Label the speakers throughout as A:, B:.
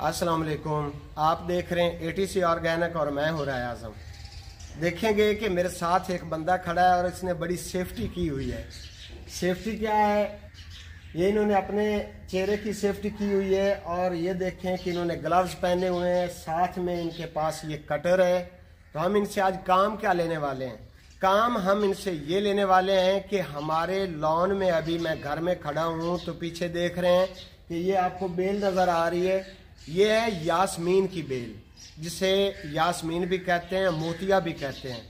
A: अस्सलाम वालेकुम। आप देख रहे हैं ATC ऑर्गेनिक और मैं हूं राय आज़म। देखेंगे कि मेरे साथ एक बंदा खड़ा है और इसने बड़ी सेफ्टी की हुई है। सेफ्टी क्या है? ये इन्होंने अपने चेहरे की सेफ्टी की हुई है और ये देखें कि इन्होंने ग्लव्स पहने हुए हैं, साथ में इनके पास ये कटर है। तो हम इनसे आज काम क्या लेने वाले हैं? काम हम इनसे ये लेने वाले हैं कि हमारे लॉन में, अभी मैं घर में खड़ा हूँ तो पीछे देख रहे हैं कि ये आपको बेल नज़र आ रही है। ये है यास्मीन की बेल, जिसे यास्मीन भी कहते हैं, मोतिया भी कहते हैं।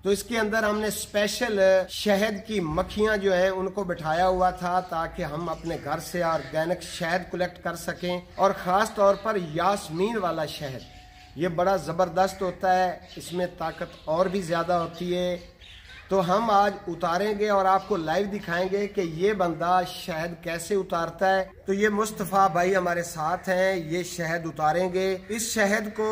A: तो इसके अंदर हमने स्पेशल शहद की मक्खियां जो है उनको बिठाया हुआ था ताकि हम अपने घर से ऑर्गेनिक शहद कलेक्ट कर सकें। और ख़ास तौर पर यास्मीन वाला शहद ये बड़ा ज़बरदस्त होता है, इसमें ताकत और भी ज़्यादा होती है। तो हम आज उतारेंगे और आपको लाइव दिखाएंगे कि ये बंदा शहद कैसे उतारता है। तो ये मुस्तफ़ा भाई हमारे साथ हैं, ये शहद उतारेंगे। इस शहद को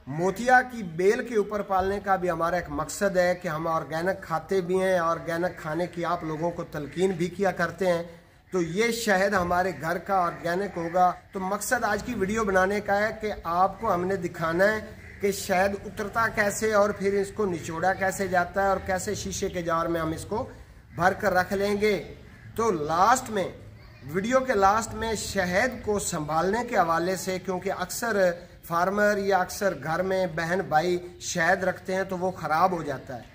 A: मोतिया की बेल के ऊपर पालने का भी हमारा एक मकसद है कि हम ऑर्गेनिक खाते भी हैं, ऑर्गेनिक खाने की आप लोगों को तलकीन भी किया करते हैं। तो ये शहद हमारे घर का ऑर्गेनिक होगा। तो मकसद आज की वीडियो बनाने का है कि आपको हमने दिखाना है कि शहद उतरता कैसे और फिर इसको निचोड़ा कैसे जाता है और कैसे शीशे के जार में हम इसको भर कर रख लेंगे। तो लास्ट में, वीडियो के लास्ट में शहद को संभालने के हवाले से, क्योंकि अक्सर फार्मर या अक्सर घर में बहन भाई शहद रखते हैं तो वो ख़राब हो जाता है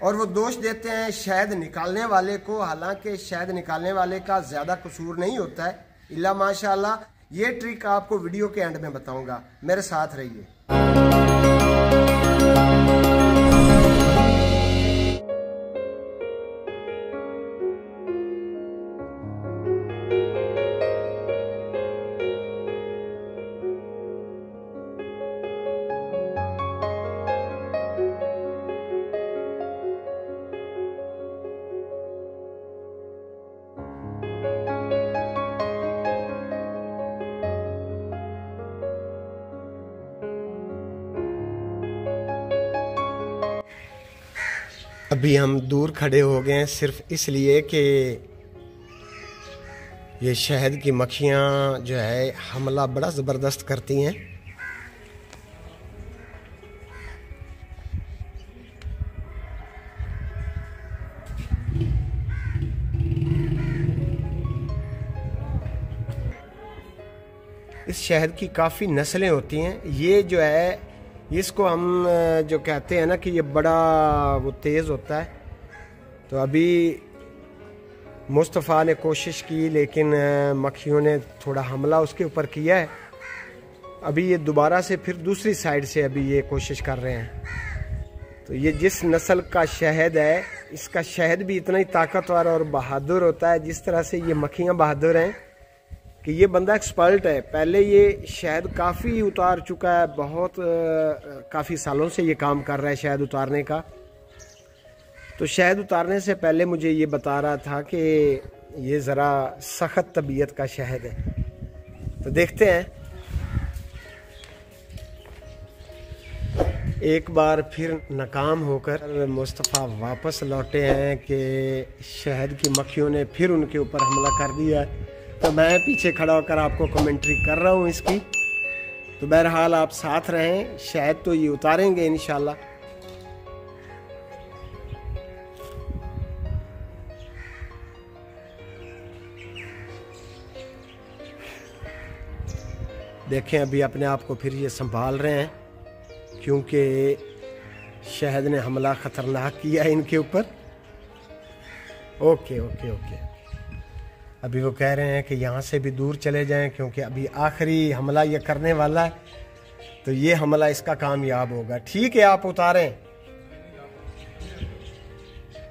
A: और वो दोष देते हैं शहद निकालने वाले को। हालांकि शहद निकालने वाले का ज़्यादा कसूर नहीं होता है, इल्ला माशाल्लाह। ये ट्रिक आपको वीडियो के एंड में बताऊंगा, मेरे साथ रहिए। अभी हम दूर खड़े हो गए हैं सिर्फ इसलिए कि ये शहद की मक्खियाँ जो है हमला बड़ा ज़बरदस्त करती हैं। इस शहद की काफ़ी नस्लें होती हैं। ये जो है इसको हम जो कहते हैं ना कि ये बड़ा वो तेज़ होता है। तो अभी मुस्तफ़ा ने कोशिश की लेकिन मक्खियों ने थोड़ा हमला उसके ऊपर किया है। अभी ये दोबारा से फिर दूसरी साइड से अभी ये कोशिश कर रहे हैं। तो ये जिस नस्ल का शहद है, इसका शहद भी इतना ही ताकतवर और बहादुर होता है जिस तरह से ये मक्खियाँ बहादुर हैं कि ये बंदा एक्सपर्ट है। पहले ये शहद काफ़ी उतार चुका है, बहुत काफ़ी सालों से ये काम कर रहा है शहद उतारने का। तो शहद उतारने से पहले मुझे ये बता रहा था कि ये ज़रा सख्त तबीयत का शहद है। तो देखते हैं, एक बार फिर नाकाम होकर मुस्तफ़ा वापस लौटे हैं कि शहद की मक्खियों ने फिर उनके ऊपर हमला कर दिया है। तो मैं पीछे खड़ा होकर आपको कमेंट्री कर रहा हूँ इसकी। तो बहरहाल आप साथ रहें, शहद तो ये उतारेंगे इंशाल्लाह। देखें अभी अपने आप को फिर ये संभाल रहे हैं क्योंकि शहद ने हमला ख़तरनाक किया है इनके ऊपर। Okay okay okay. अभी वो कह रहे हैं कि यहाँ से भी दूर चले जाएं क्योंकि अभी आखिरी हमला ये करने वाला है। तो ये हमला इसका कामयाब होगा। ठीक है, आप उतारें।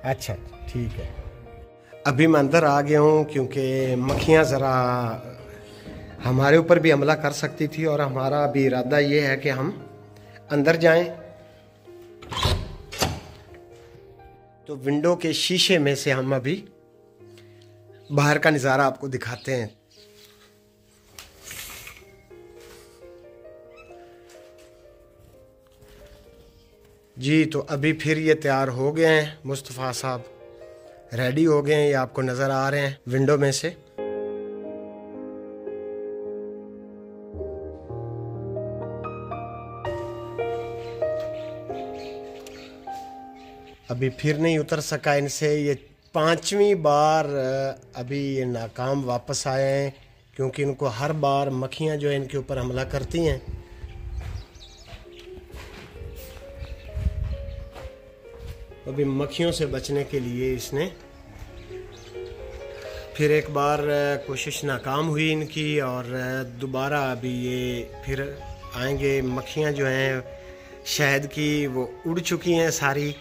A: अच्छा ठीक है। अभी मैं अंदर आ गया हूँ क्योंकि मक्खियाँ ज़रा हमारे ऊपर भी हमला कर सकती थी और हमारा अभी इरादा ये है कि हम अंदर जाएं। तो विंडो के शीशे में से हम अभी बाहर का नज़ारा आपको दिखाते हैं। जी, तो अभी फिर ये तैयार हो गए हैं, मुस्तफ़ा साहब रेडी हो गए हैं, ये आपको नज़र आ रहे हैं विंडो में से। अभी फिर नहीं उतर सका इनसे। ये 5वीं बार अभी ये नाकाम वापस आए हैं, क्योंकि इनको हर बार मक्खियाँ जो है इनके ऊपर हमला करती हैं। अभी मक्खियों से बचने के लिए इसने फिर एक बार कोशिश नाकाम हुई इनकी, और दोबारा अभी ये फिर आएंगे। मक्खियाँ जो हैं शहद की वो उड़ चुकी हैं सारी।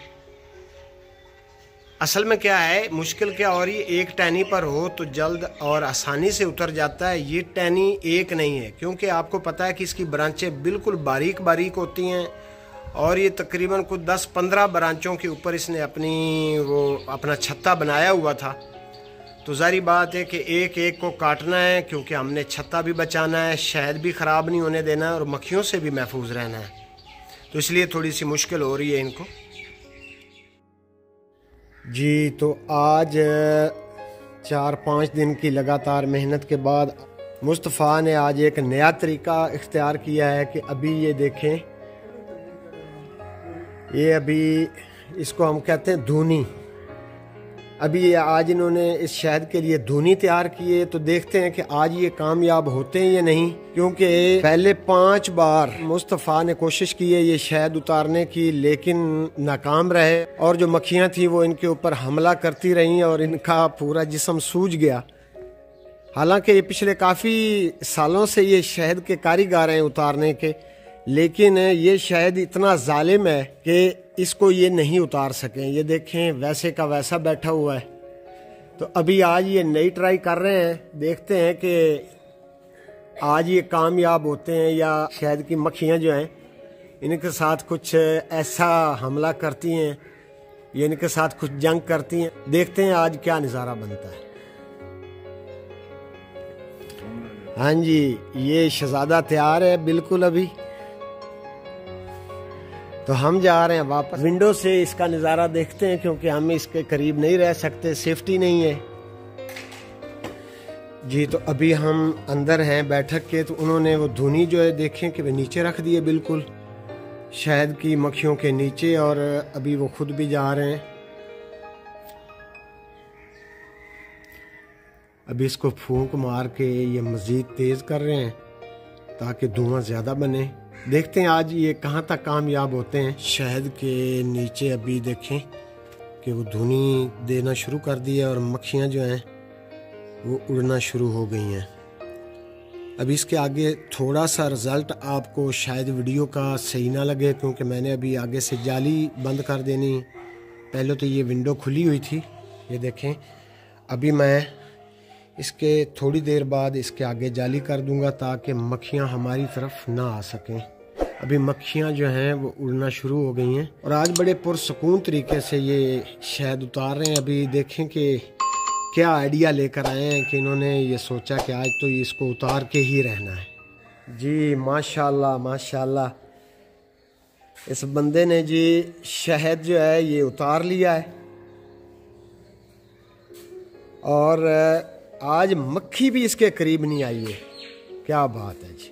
A: असल में क्या है, मुश्किल क्या हो रही है, एक टहनी पर हो तो जल्द और आसानी से उतर जाता है। ये टहनी एक नहीं है, क्योंकि आपको पता है कि इसकी ब्रांचें बिल्कुल बारीक बारीक होती हैं, और ये तकरीबन कुछ 10-15 ब्रांचों के ऊपर इसने अपना छत्ता बनाया हुआ था। तो जारी बात है कि एक एक को काटना है, क्योंकि हमने छत्ता भी बचाना है, शहद भी ख़राब नहीं होने देना है, और मक्खियों से भी महफूज रहना है। तो इसलिए थोड़ी सी मुश्किल हो रही है इनको। जी तो आज 4-5 दिन की लगातार मेहनत के बाद मुस्तफ़ा ने आज एक नया तरीका इख्तियार किया है कि अभी ये देखें, ये अभी इसको हम कहते हैं धूनी। अभी ये आज इन्होंने इस शहद के लिए धूनी तैयार की है, तो देखते हैं कि आज ये कामयाब होते हैं या नहीं, क्योंकि पहले 5 बार मुस्तफ़ा ने कोशिश की है ये शहद उतारने की, लेकिन नाकाम रहे, और जो मक्खियाँ थी वो इनके ऊपर हमला करती रहीं और इनका पूरा जिस्म सूज गया। हालांकि ये पिछले काफ़ी सालों से ये शहद के कारीगर हैं उतारने के, लेकिन ये शहद इतना जालिम है कि इसको ये नहीं उतार सकें। ये देखें वैसे का वैसा बैठा हुआ है। तो अभी आज ये नई ट्राई कर रहे हैं, देखते हैं कि आज ये कामयाब होते हैं या शहद की मक्खियाँ जो हैं इनके साथ कुछ ऐसा हमला करती हैं या इनके साथ कुछ जंग करती हैं। देखते हैं आज क्या नज़ारा बनता है। हाँ जी, ये शहजादा तैयार है बिल्कुल अभी। तो हम जा रहे हैं वापस। विंडो से इसका नज़ारा देखते हैं, क्योंकि हम इसके करीब नहीं रह सकते, सेफ्टी नहीं है। जी तो अभी हम अंदर हैं बैठक के, तो उन्होंने वो धुनी जो है देखें कि वे नीचे रख दिए बिल्कुल शहद की मक्खियों के नीचे, और अभी वो खुद भी जा रहे हैं। अभी इसको फूंक मार के ये मज़ीद तेज़ कर रहे हैं ताकि धुआं ज़्यादा बने। देखते हैं आज ये कहाँ तक कामयाब होते हैं। शहद के नीचे अभी देखें कि वो धुनी देना शुरू कर दिया और मक्खियाँ जो हैं वो उड़ना शुरू हो गई हैं। अभी इसके आगे थोड़ा सा रिज़ल्ट आपको शायद वीडियो का सही ना लगे, क्योंकि मैंने अभी आगे से जाली बंद कर देनी। पहले तो ये विंडो खुली हुई थी, ये देखें। अभी मैं इसके थोड़ी देर बाद इसके आगे जाली कर दूंगा ताकि मक्खियाँ हमारी तरफ ना आ सकें। अभी मक्खियाँ जो हैं वो उड़ना शुरू हो गई हैं, और आज बड़े पुरसकून तरीके से ये शहद उतार रहे हैं। अभी देखें कि क्या आइडिया लेकर आए हैं कि इन्होंने ये सोचा कि आज तो इसको उतार के ही रहना है। जी माशाल्लाह माशाल्लाह, इस बंदे ने जी शहद जो है ये उतार लिया है, और आज मक्खी भी इसके करीब नहीं आई है। क्या बात है जी।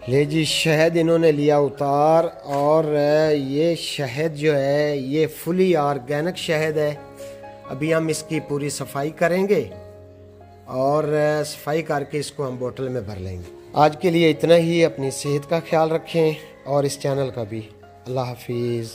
A: ले जी शहद इन्होंने लिया उतार, और ये शहद जो है ये फुली ऑर्गेनिक शहद है। अभी हम इसकी पूरी सफाई करेंगे, और सफाई करके इसको हम बोतल में भर लेंगे। आज के लिए इतना ही। अपनी सेहत का ख्याल रखें और इस चैनल का भी। अल्लाह हाफिज़।